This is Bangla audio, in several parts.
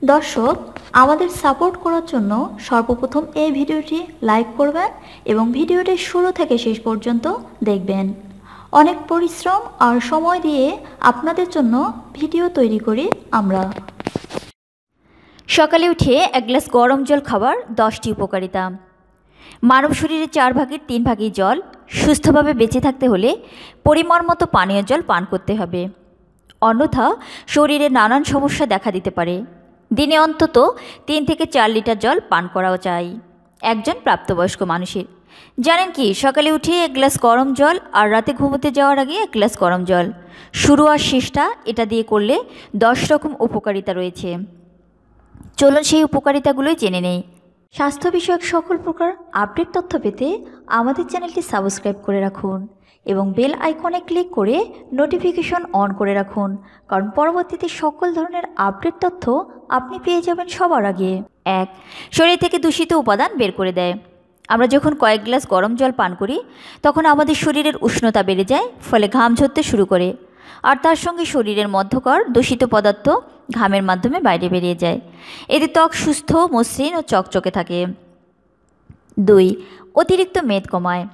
দর্শক, আমাদের সাপোর্ট করার জন্য সর্বপ্রথম এই ভিডিওটি লাইক করবেন এবং ভিডিওটি শুরু থেকে শেষ পর্যন্ত দেখবেন। অনেক পরিশ্রম আর সময় দিয়ে আপনাদের জন্য ভিডিও তৈরি করি আমরা। সকালে উঠে এক গ্লাস গরম জল খাবার 10টি উপকারিতা। মানব শরীরের 4 ভাগের 3 ভাগই জল। সুস্থভাবে বেঁচে থাকতে হলে পরিমাণ মতো পানীয় জল পান করতে হবে, অন্যথা শরীরে নানান সমস্যা দেখা দিতে পারে। দিনে অন্তত 3 থেকে 4 লিটার জল পান করাও চাই একজন প্রাপ্তবয়স্ক মানুষের। জানেন কি, সকালে উঠে এক গ্লাস গরম জল আর রাতে ঘুমোতে যাওয়ার আগে এক গ্লাস গরম জল, শুরু আর শেষটা এটা দিয়ে করলে 10 রকম উপকারিতা রয়েছে। চলুন সেই উপকারিতাগুলোই জেনে নেই। স্বাস্থ্য বিষয়ক সকল প্রকার আপডেট তথ্য পেতে আমাদের চ্যানেলটি সাবস্ক্রাইব করে রাখুন এবং বেল আইকনে ক্লিক করে নোটিফিকেশন অন করে রাখুন, কারণ পরবর্তীতে সকল ধরনের আপডেট তথ্য আপনি পেয়ে যাবেন সবার আগে। 1. শরীর থেকে দূষিত উপাদান বের করে দেয়। আমরা যখন কয়েক গ্লাস গরম জল পান করি তখন আমাদের শরীরের উষ্ণতা বেড়ে যায়, ফলে ঘাম ঝরতে শুরু করে, আর তার সঙ্গে শরীরের মধ্যকার দূষিত পদার্থ ঘামের মাধ্যমে বাইরে বেরিয়ে যায়। এতে ত্বক সুস্থ, মসৃণ ও চকচকে থাকে। 2. অতিরিক্ত মেদ কমায়।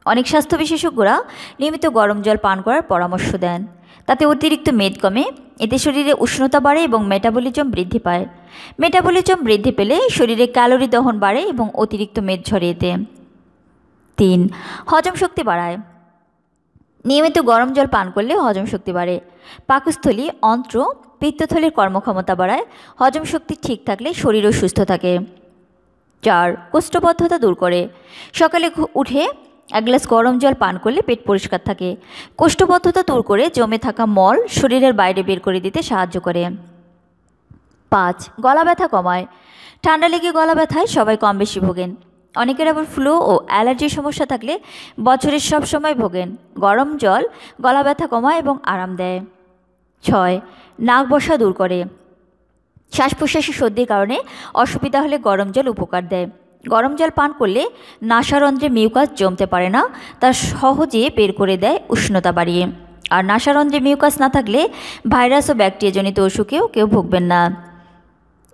অনেক স্বাস্থ্য বিশেষজ্ঞরা নিয়মিত গরম জল পান করার পরামর্শ দেন, তাতে অতিরিক্ত মেদ কমে। এতে শরীরে উষ্ণতা বাড়ে এবং মেটাবলিজম বৃদ্ধি পায়। মেটাবলিজম বৃদ্ধি পেলে শরীরে ক্যালোরি দহন বাড়ে এবং অতিরিক্ত মেদ ঝরে এতে। 3. হজম শক্তি বাড়ায়। নিয়মিত গরম জল পান করলে হজম শক্তি বাড়ে। পাকস্থলী, অন্ত্র, পিত্তথলির কর্মক্ষমতা বাড়ায়। হজম শক্তি ঠিক থাকলে শরীরও সুস্থ থাকে। 4. কোষ্ঠবদ্ধতা দূর করে। সকালে উঠে এক গ্লাস গরম জল পান করলে পেট পরিষ্কার থাকে। কোষ্ঠবদ্ধতা দূর করে জমে থাকা মল শরীরের বাইরে বের করে দিতে সাহায্য করে। 5. গলা ব্যথা কমায়। ঠান্ডা লেগে গলা ব্যথায় সবাই কম বেশি ভোগেন। অনেকের আবার ফ্লু ও অ্যালার্জির সমস্যা থাকলে বছরের সব সময় ভোগেন। গরম জল গলা ব্যথা কমায় এবং আরাম দেয়। 6. নাক বসা দূর করে। শ্বাস প্রশ্বাসে সর্দির কারণে অসুবিধা হলে গরম জল উপকার দেয়। গরম জল পান করলে নাসারন্ধ্রে মিউকাস জমতে পারে না, তা সহজে বের করে দেয় উষ্ণতা বাড়িয়ে। আর নাসারন্ধ্রে মিউকাস না থাকলে ভাইরাস ও ব্যাকটেরিয়াজনিত অসুখেও কেউ ভুগবেন না।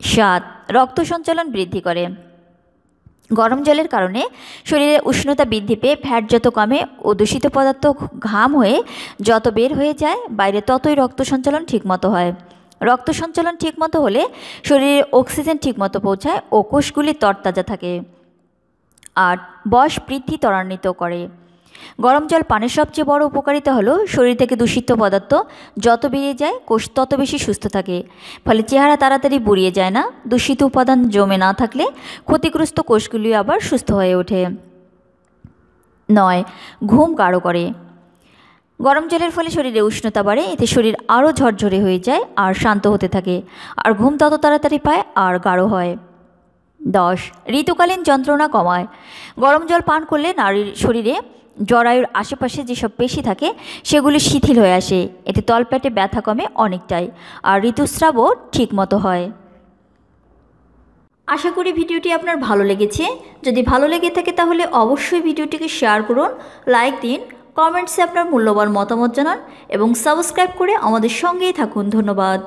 7. রক্ত সঞ্চালন বৃদ্ধি করে। গরম জলের কারণে শরীরে উষ্ণতা বৃদ্ধি পেয়ে ফ্যাট যত কমে ও দূষিত পদার্থ ঘাম হয়ে যত বের হয়ে যায় বাইরে, ততই রক্ত সঞ্চালন ঠিকমতো হয়। রক্ত সঞ্চালন ঠিকমতো হলে শরীরে অক্সিজেন ঠিকমতো পৌঁছায় ও কোষগুলি তরতাজা থাকে। 8. বয়স বৃদ্ধি ত্বরান্বিত করে। গরম জল পানের সবচেয়ে বড় উপকারিতা হলো শরীর থেকে দূষিত পদার্থ যত বেরিয়ে যায় কোষ তত বেশি সুস্থ থাকে, ফলে চেহারা তাড়াতাড়ি বুড়িয়ে যায় না। দূষিত উপাদান জমে না থাকলে ক্ষতিগ্রস্ত কোষগুলি আবার সুস্থ হয়ে ওঠে। 9. ঘুম গাঢ় করে। গরম জলের ফলে শরীরে উষ্ণতা বাড়ে, এতে শরীর আরও ঝরঝরে হয়ে যায় আর শান্ত হতে থাকে, আর ঘুম তত তাড়াতাড়ি পায় আর গাঢ় হয়। 10. ঋতুকালীন যন্ত্রণা কমায়। গরম জল পান করলে নারীর শরীরে জরায়ুর আশেপাশে যেসব পেশি থাকে সেগুলি শিথিল হয়ে আসে, এতে তলপেটে ব্যথা কমে অনেকটাই, আর ঋতুস্রাবও ঠিকমতো হয়। আশা করি ভিডিওটি আপনার ভালো লেগেছে। যদি ভালো লেগে থাকে তাহলে অবশ্যই ভিডিওটিকে শেয়ার করুন, লাইক দিন, কমেন্টসে আপনার মূল্যবান মতামত জানান এবং সাবস্ক্রাইব করে আমাদের সঙ্গেই থাকুন। ধন্যবাদ।